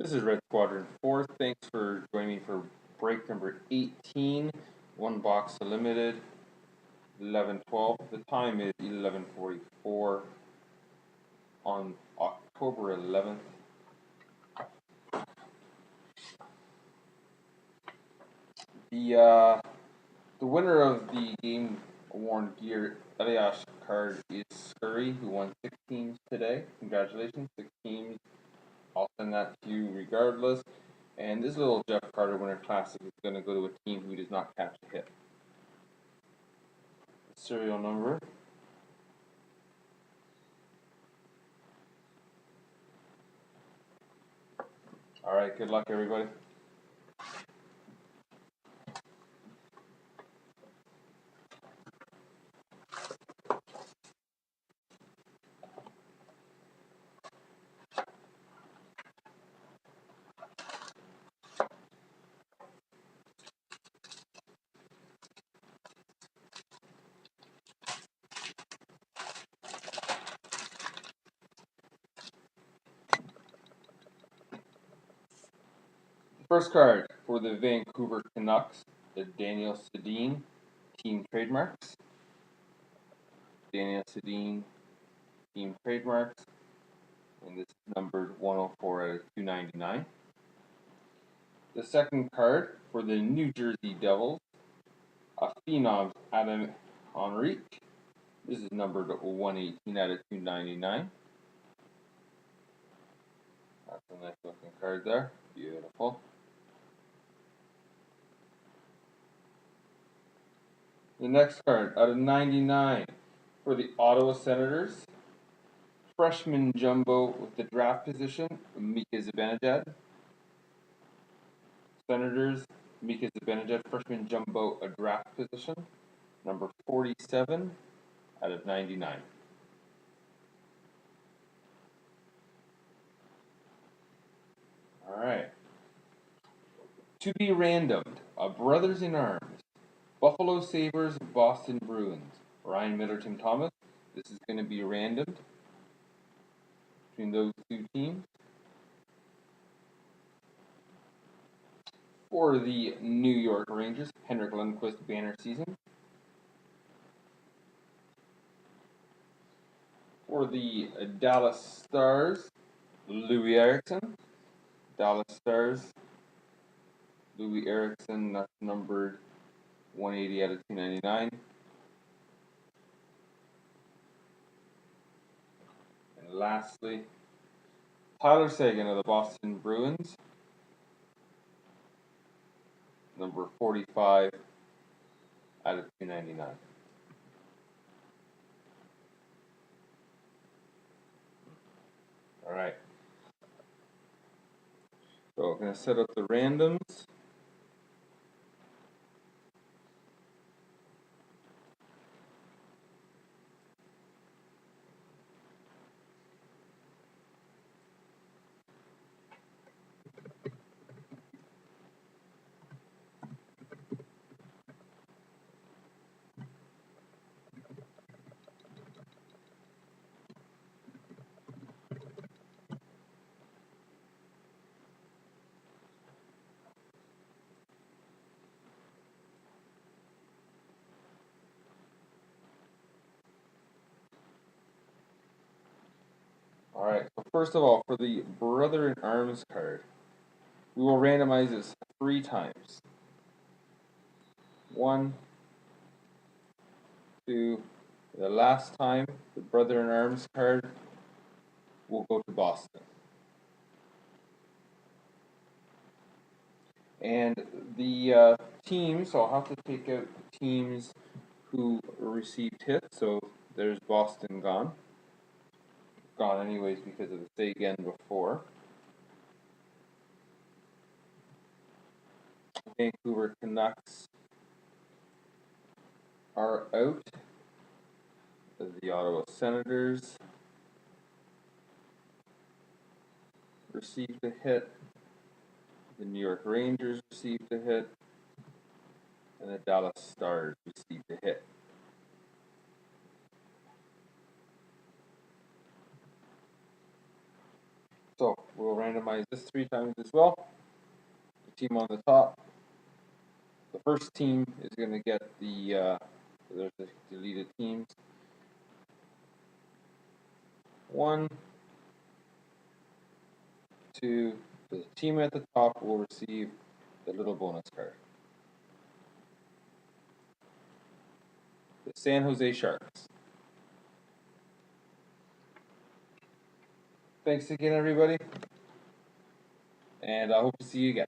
This is Redsquadron4. Thanks for joining me for break number 18. One box limited, 11/12. The time is 11:44 on October 11th. The winner of the game worn gear Elias card is Scurry, who won 6 teams today. Congratulations, 6 teams. I'll send that to you regardless. And this little Jeff Carter Winter Classic is going to go to a team who does not catch a hit. The serial number. Alright, good luck everybody. First card for the Vancouver Canucks, the Daniel Sedin, team trademarks. Daniel Sedin, team trademarks. And this is numbered 104 out of 299. The second card for the New Jersey Devils, a Phenoms Adam Henrique. This is numbered 118 out of 299. That's a nice looking card there. Beautiful. The next card out of 99 for the Ottawa Senators. Freshman jumbo with the draft position, Mika Zibanejad. Senators, Mika Zibanejad, freshman jumbo, a draft position, number 47 out of 99. All right. To be randomed, Brothers in Arms, Buffalo Sabres, Boston Bruins, Ryan Miller, Tim Thomas. This is going to be randomed between those two teams. For the New York Rangers, Henrik Lundqvist banner season. For the Dallas Stars, Louis Eriksson. Dallas Stars, Louis Eriksson, that's numbered 180 out of 299. And lastly, Tyler Seguin of the Boston Bruins, number 45 out of 299. All right. So we're going to set up the randoms. All right, so first of all, for the Brother in Arms card, we will randomize this 3 times. 1, 2, the last time the Brother in Arms card will go to Boston. And the teams, so I'll have to take out the teams who received hits. So there's Boston gone. Gone anyways because of the say again before. Vancouver Canucks are out. The Ottawa Senators received a hit. The New York Rangers received a hit. And the Dallas Stars received a hit. So we'll randomize this 3 times as well. The team on the top, the first team is going to get the, there's the deleted teams. 1, 2, the team at the top will receive the little bonus card. The San Jose Sharks. Thanks again, everybody, and I hope to see you again.